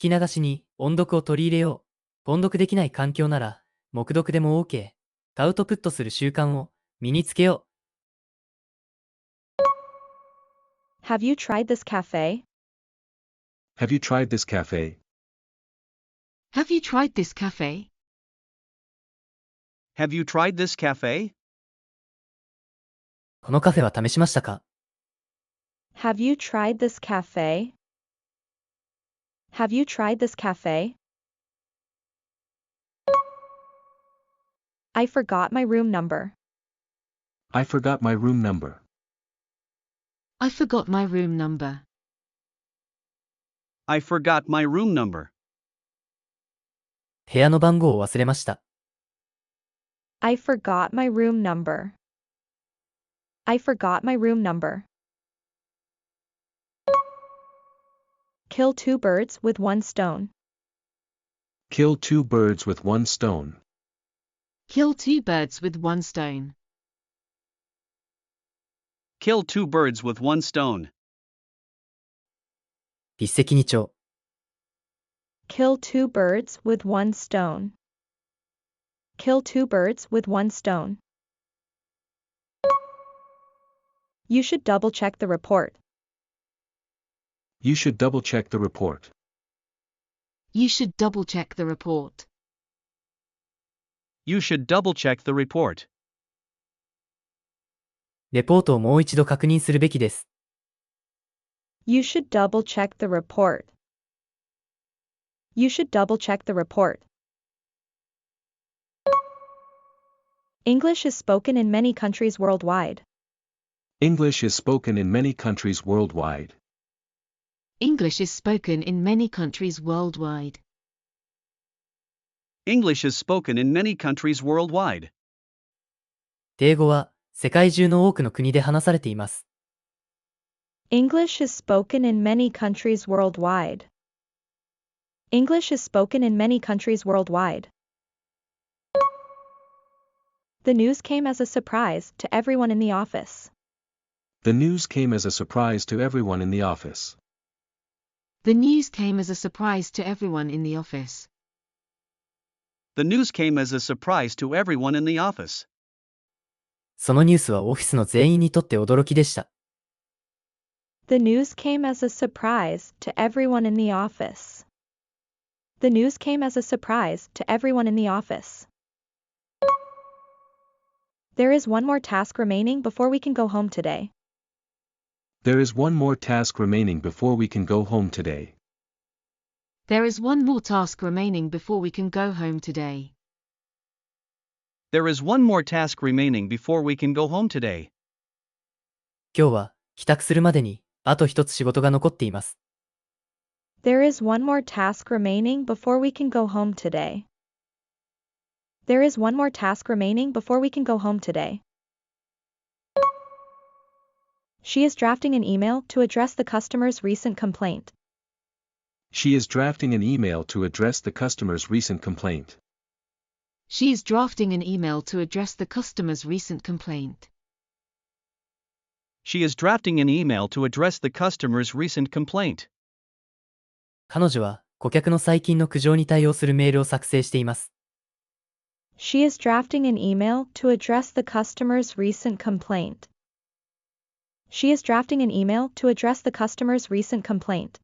き流しに音読を取り入れよう。音読できない環境なら、黙読でも OK。アウトプットする習慣を身につけよう。Have you tried this cafe? Have you tried this cafe? Have you tried this cafe? Have you tried this cafe? このカフェは試しましたか？ Have you tried this cafe? Have you tried this cafe? I forgot my room number. I forgot my room number. I forgot my room number. I forgot my room number. 部屋の番号を忘れました。I forgot my room number. I forgot my room number. Kill two birds with one stone. Kill two birds with one stone. Kill two birds with one stone. Kill two birds with one stone. 一石二鳥。Kill two birds with one stone. Kill two birds with one stone. You should double check the report. You should double check the report. You should double check the report. You should double check the report. レポートをもう一度確認するべきです。You should double check the report. You should double check the report. English is spoken in many countries worldwide. English is spoken in many countries worldwide. English is spoken in many countries worldwide. English is spoken in many countries worldwide. 英語は世界中の多くの国で話されています。English is spoken in many countries worldwide. English is spoken in many countries worldwide. The news came as a surprise to everyone in the office. The news came as a surprise to everyone in the office. The news came as a surprise to everyone in the office. The news came as a surprise to everyone in the office. そのニュースはオフィスの全員にとって驚きでした。The news came as a surprise to everyone in the office. The news came as a surprise to everyone in the office. There is one more task remaining before we can go home today. There is one more task remaining before we can go home today. There is one more task remaining before we can go home today. There is one more task remaining before we can go home today. 今日は帰宅するまでにあと一つ仕事が残っています。There is one more task remaining before we can go home today. There is one more task remaining before we can go home today. She is drafting an email to address the customer's recent complaint. She is drafting an email to address the customer's recent complaint. She is drafting an email to address the customer's recent complaint. She is drafting an email to address the customer's recent complaint. 彼女は顧客の最近の苦情に対応するメールを作成しています。She is drafting an email to address the customer's recent complaint. She is drafting an email to address the customer's recent complaint.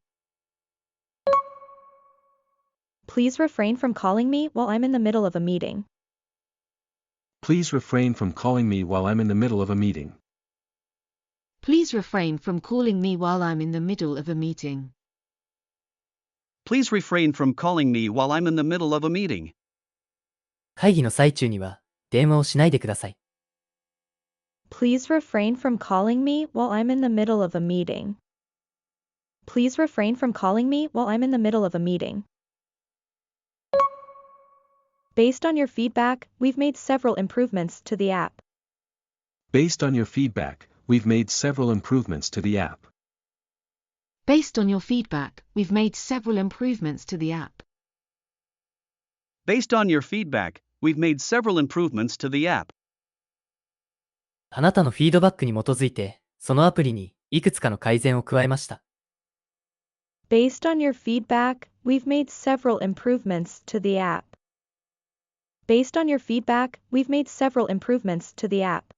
Please refrain from calling me while I'm in the middle of a meeting. Please refrain from calling me while I'm in the middle of a meeting. Please refrain from calling me while I'm in the middle of a meeting. Please refrain from calling me while I'm in the middle of a meeting. 会議の最中には電話をしないでください。Please refrain from calling me while I'm in the middle of a meeting. Please refrain from calling me while I'm in the middle of a meeting. Based on your feedback, we've made several improvements to the app. Based on your feedback, we've made several improvements to the app. Based on your feedback, we've made several improvements to the app. Based on your feedback, we've made several improvements to the app. あなたのフィードバックに基づいて、そのアプリにいくつかの改善を加えました。Based on your feedback, we've made several improvements to the app. Based on your feedback, we've made several improvements to the app.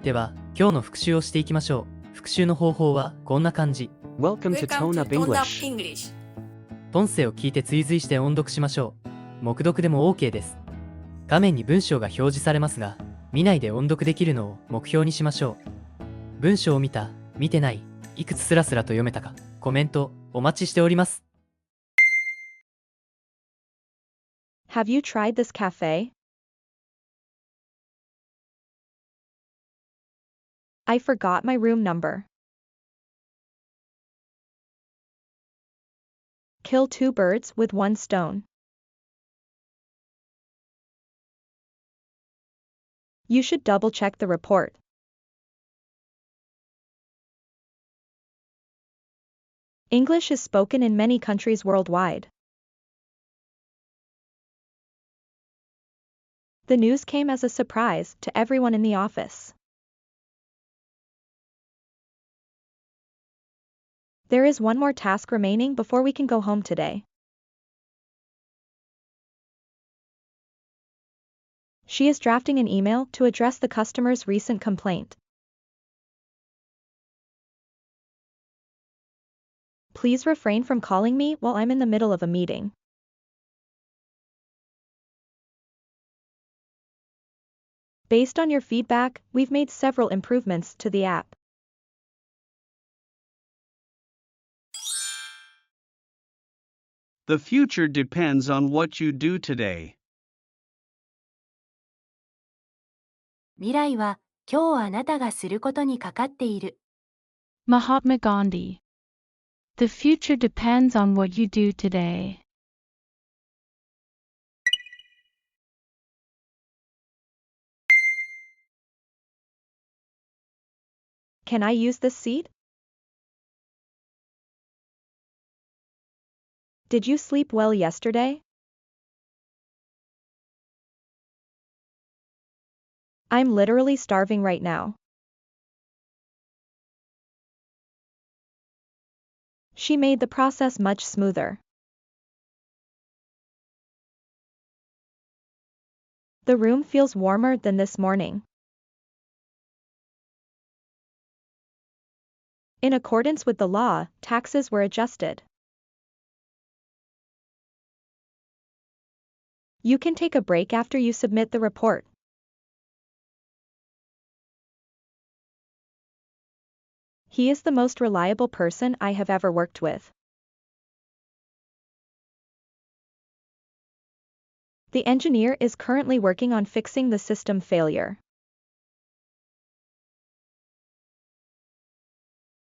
では、今日の復習をしていきましょう。復習の方法はこんな感じ。Welcome to Tone Up English. 音声を聞いて追随して音読しましょう。黙読でも OK です。画面に文章が表示されますが、見ないで音読できるのを目標にしましょう。文章を見た、見てない、いくつスラスラと読めたか、コメントお待ちしております。Have you tried this cafe? I forgot my room number. Kill two birds with one stone. You should double-check the report. English is spoken in many countries worldwide. The news came as a surprise to everyone in the office. There is one more task remaining before we can go home today. She is drafting an email to address the customer's recent complaint. Please refrain from calling me while I'm in the middle of a meeting. Based on your feedback, we've made several improvements to the app. The future depends on what you do today. 未来は今日あなたがすることにかかっている。Mahatma Gandhi. The future depends on what you do today. Can I use this seat? Did you sleep well yesterday? I'm literally starving right now. She made the process much smoother. The room feels warmer than this morning. In accordance with the law, taxes were adjusted. You can take a break after you submit the report. He is the most reliable person I have ever worked with. The engineer is currently working on fixing the system failure.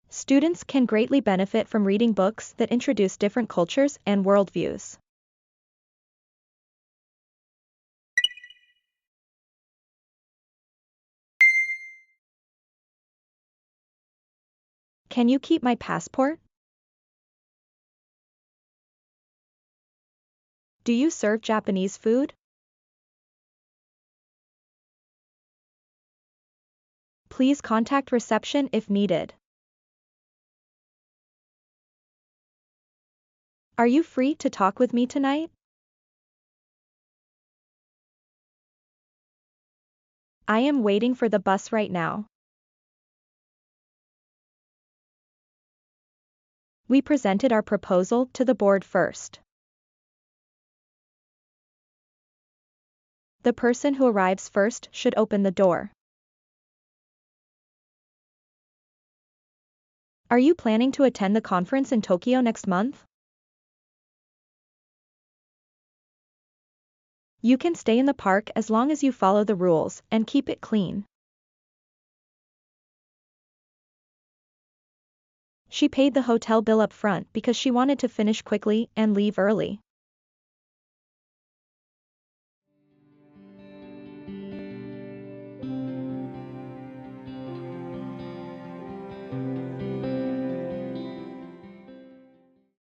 Students can greatly benefit from reading books that introduce different cultures and worldviews. Can you keep my passport? Do you serve Japanese food? Please contact reception if needed. Are you free to talk with me tonight? I am waiting for the bus right now. We presented our proposal to the board first. The person who arrives first should open the door. Are you planning to attend the conference in Tokyo next month? You can stay in the park as long as you follow the rules and keep it clean. She paid the hotel bill up front because she wanted to finish quickly and leave early.